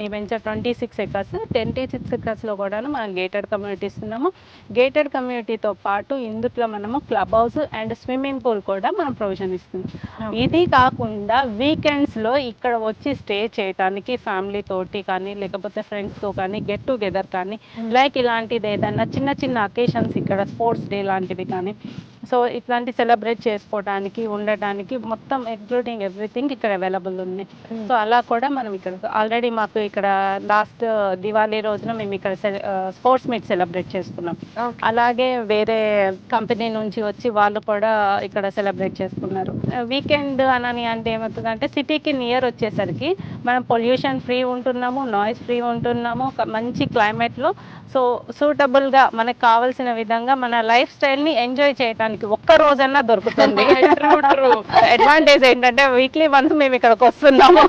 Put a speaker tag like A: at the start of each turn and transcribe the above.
A: ఈ venture 26 acres. 26 ఎకర్స్లో కూడా మనం గేటెడ్ కమ్యూనిటీ ఇస్తున్నాము. గేటెడ్ కమ్యూనిటీతో పాటు ఇందులో మనము club house and swimming pool కూడా మనం ప్రొవిజన్ ఇస్తున్నాం. ఇది కాకుండా వీకెండ్స్లో ఇక్కడ వచ్చి స్టే చేయడానికి ఫ్యామిలీ తోటి కానీ లేకపోతే ఫ్రెండ్స్తో కానీ గెట్ టుగెదర్ కానీ లైక్ ఇలాంటిది ఏదైనా చిన్న చిన్న అకేషన్స్ ఇక్కడ స్పోర్ట్స్ డే లాంటివి కానీ సో ఇట్లాంటి సెలబ్రేట్ చేసుకోవడానికి ఉండటానికి మొత్తం ఇంక్లూడింగ్ ఎవ్రీథింగ్ ఇక్కడ అవైలబుల్ ఉంది. సో అలా కూడా మనం ఇక్కడ ఆల్రెడీ మాకు ఇక్కడ లాస్ట్ దివాళీ రోజున మేము ఇక్కడ స్పోర్ట్స్ మీట్ సెలబ్రేట్ చేసుకున్నాం. అలాగే వేరే కంపెనీ నుంచి వచ్చి వాళ్ళు కూడా ఇక్కడ సెలబ్రేట్ చేసుకున్నారు. వీకెండ్ అని అంటే ఏమవుతుందంటే సిటీకి నియర్ వచ్చేసరికి మనం పొల్యూషన్ ఫ్రీ ఉంటున్నాము, నాయిస్ ఫ్రీ ఉంటున్నాము, మంచి క్లైమేట్లో సో సూటబుల్గా మనకు కావాల్సిన విధంగా మన లైఫ్ స్టైల్ని ఎంజాయ్ చేయడానికి ఒక్క రోజన్నా దొరుకుతుంది. అడ్వాంటేజ్ ఏంటంటే వీక్లీ వన్స్ మేము ఇక్కడికి వస్తున్నాము.